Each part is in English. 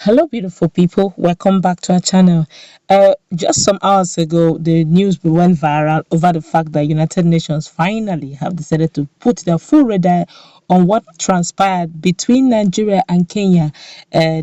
Hello, beautiful people. Welcome back to our channel. Just some hours ago, the news went viral over the fact that United Nations finally have decided to put their full radar on what transpired between Nigeria and Kenya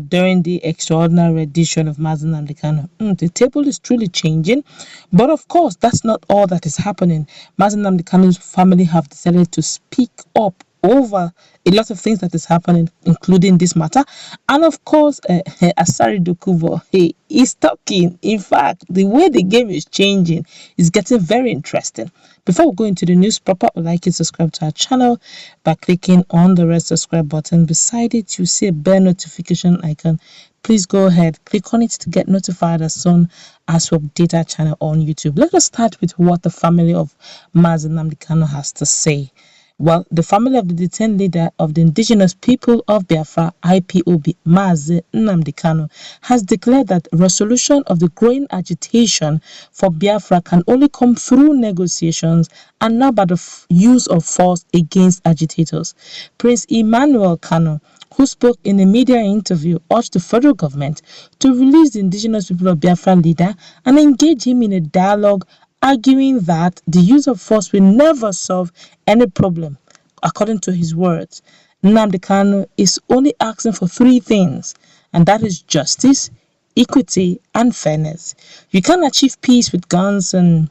during the extraordinary edition of Nnamdi Kanu. The table is truly changing, but of course, that's not all that is happening. Nnamdi Kanu's family have decided to speak up over a lot of things that is happening, including this matter. And of course, Asari Dokobo, he is talking. In fact, the way the game is changing is getting very interesting. Before we go into the news proper, I'd like you to subscribe to our channel by clicking on the red subscribe button. Beside it, you see a bell notification icon. Please go ahead, click on it to get notified as soon as we update our channel on YouTube. Let us start with what the family of Nnamdi Kanu has to say. Well, the family of the detained leader of the indigenous people of Biafra, Ipob, Nnamdi Kanu, has declared that resolution of the growing agitation for Biafra can only come through negotiations and not by the use of force against agitators. Prince Emmanuel Kanu, who spoke in a media interview, urged the federal government to release the indigenous people of Biafra leader and engage him in a dialogue, arguing that the use of force will never solve any problem. According to his words, Nnamdi Kanu is only asking for three things, and that is justice, equity, and fairness. You can't achieve peace with guns and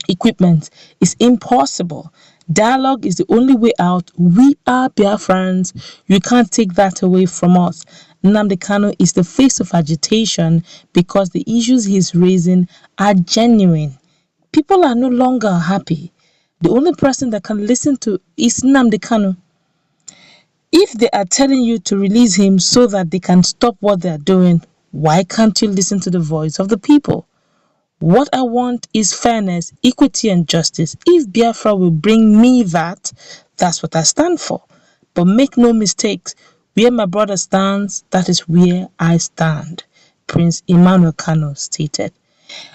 equipment. It's impossible. Dialogue is the only way out. We are Biafrans. You can't take that away from us. Nnamdi Kanu is the face of agitation because the issues he's raising are genuine. People are no longer happy. The only person that can listen to is Nnamdi Kanu. If they are telling you to release him so that they can stop what they are doing, why can't you listen to the voice of the people? What I want is fairness, equity, and justice. If Biafra will bring me that, that's what I stand for. But make no mistakes, where my brother stands, that is where I stand, Prince Emmanuel Kanu stated.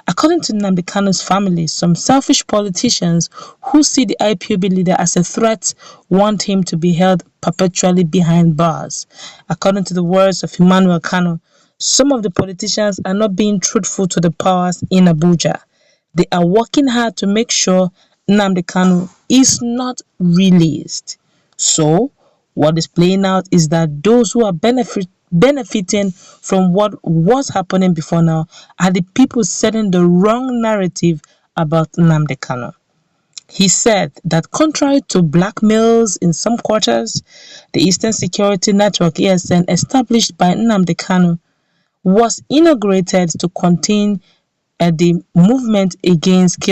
According to Nnamdi Kanu's family, some selfish politicians who see the Ipob leader as a threat want him to be held perpetually behind bars. According to the words of Emmanuel Kanu, some of the politicians are not being truthful to the powers in Abuja. They are working hard to make sure Nnamdi Kanu is not released. So, what is playing out is that those who are benefiting from what was happening before now are the people setting the wrong narrative about Nnamdi Kanu. He said that contrary to blackmails in some quarters, the Eastern Security Network ESN established by Nnamdi Kanu was inaugurated to contain the movement against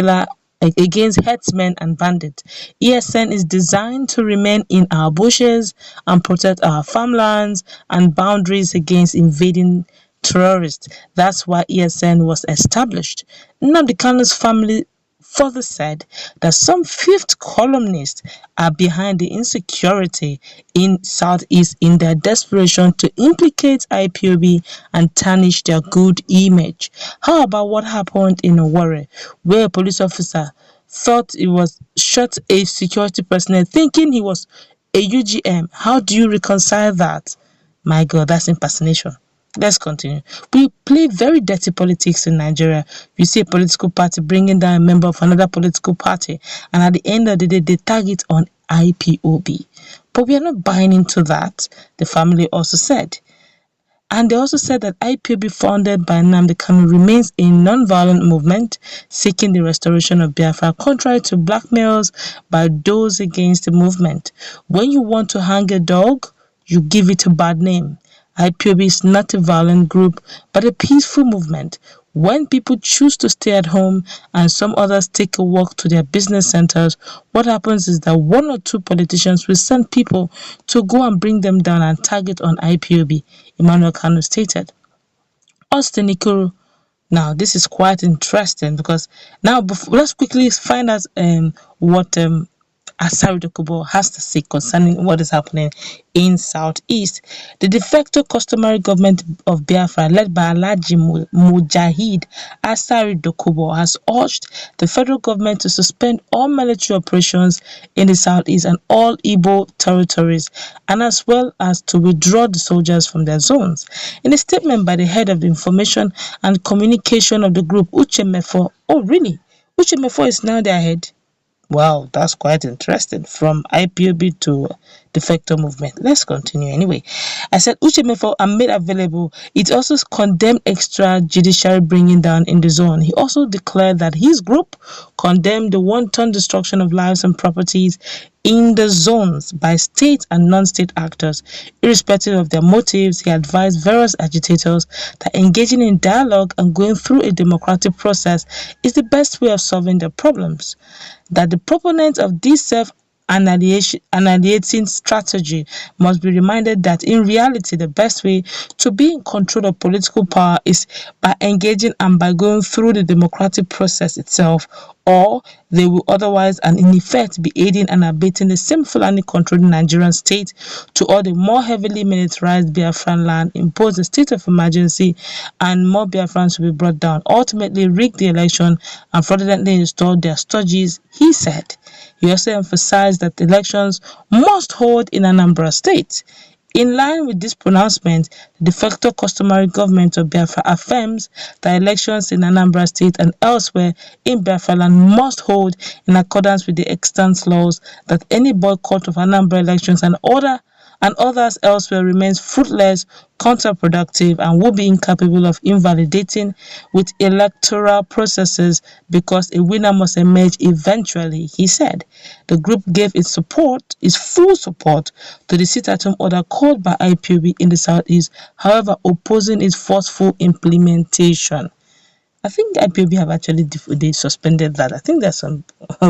herdsmen and bandits. ESN is designed to remain in our bushes and protect our farmlands and boundaries against invading terrorists. That's why ESN was established. Nnamdi Kanu's family further said that some fifth columnists are behind the insecurity in Southeast in their desperation to implicate Ipob and tarnish their good image. How about what happened in Owerri, where a police officer thought he was shot a security personnel thinking he was a UGM? How do you reconcile that? My God, that's impersonation. Let's continue. We play very dirty politics in Nigeria. You see a political party bringing down a member of another political party, and at the end of the day, they tag it on Ipob. But we are not buying into that, the family also said. And they also said that Ipob, founded by Nnamdi Kanu, remains a non-violent movement seeking the restoration of Biafra, contrary to blackmails by those against the movement. When you want to hang a dog, you give it a bad name. Ipob is not a violent group, but a peaceful movement. When people choose to stay at home and some others take a walk to their business centers, what happens is that one or two politicians will send people to go and bring them down and target on Ipob, Emmanuel Kanu stated. Austin Ikuru. Now, this is quite interesting because now let's quickly find out what Asari Dokobo has to say concerning what is happening in Southeast. The de facto customary government of Biafra, led by Alhaji Mujahid Asari Dokobo, has urged the federal government to suspend all military operations in the Southeast and all Igbo territories, and as well as to withdraw the soldiers from their zones. In a statement by the head of the information and communication of the group, Uche Mefo, oh really? Uche Mefo is now their head? Wow, that's quite interesting. From IPOB to de facto movement. Let's continue anyway. I said Uchemefo and made available. It also condemned extrajudicial bringing down in the zone. He also declared that his group condemned the wanton destruction of lives and properties in the zones by state and non-state actors. Irrespective of their motives, he advised various agitators that engaging in dialogue and going through a democratic process is the best way of solving their problems. That the proponents of this annihilating strategy must be reminded that in reality the best way to be in control of political power is by engaging and by going through the democratic process itself, or they will otherwise and in effect be aiding and abating the same Fulani controlled Nigerian state to all the more heavily militarized Biafran land, impose a state of emergency, and more Biafrans will be brought down, ultimately rig the election and fraudulently install their stooges, he said. He also emphasized that elections must hold in Anambra state. In line with this pronouncement, the de facto customary government of Biafra affirms that elections in Anambra state and elsewhere in Biafra land must hold in accordance with the extant laws, that any boycott of Anambra elections and others elsewhere remains fruitless, counterproductive, and will be incapable of invalidating with electoral processes because a winner must emerge eventually, he said. The group gave its full support to the sit-at-home order called by IPOB in the Southeast, however opposing its forceful implementation. I think IPOB have actually they suspended that. I think there's some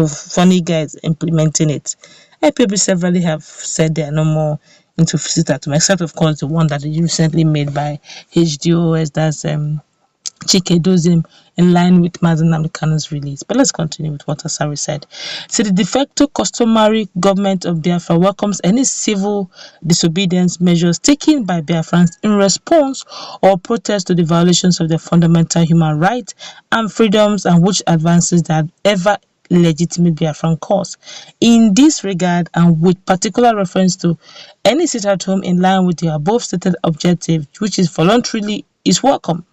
funny guys implementing it. IPOB severally have said they are no more into sit-at-home, except of course the one that they recently made by HDOS, that's Chike Dozim, in line with Nnamdi Kanu's release. But let's continue with what Asari said. So the de facto customary government of Biafra welcomes any civil disobedience measures taken by Biafrans in response or protest to the violations of their fundamental human rights and freedoms, and which advances that ever legitimate Biafran cause. In this regard, and with particular reference to any sit-at-home in line with the above stated objective, which is voluntarily, is welcome.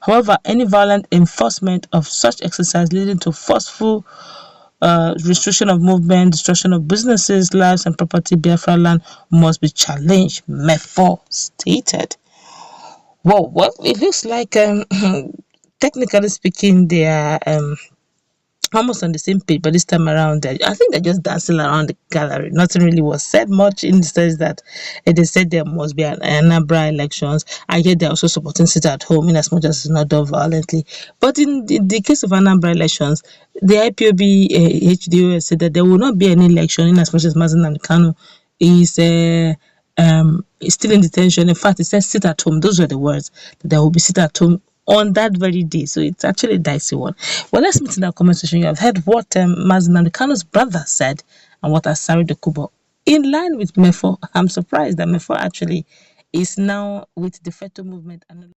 However, any violent enforcement of such exercise leading to forceful restriction of movement, destruction of businesses, lives, and property Biafra land must be challenged, Mefo stated. Well, it looks like, technically speaking, they are almost on the same page, but this time around, I think they're just dancing around the gallery. Nothing really was said much in the sense that they said there must be an Anambra elections, and yet they're also supporting sit-at-home in as much as it's not done violently. But in the case of Anambra elections, the IPOB HDOS said that there will not be any election in as much as Nnamdi Kanu is still in detention. In fact, it says sit-at-home. Those were the words, that there will be sit-at-home on that very day. So it's actually a dicey one. Well, let's meet in the comment section. You have heard what Nnamdi Kanu's brother said and what Asari Dokobo. In line with Mefo, I'm surprised that Mefo actually is now with the Feto movement. And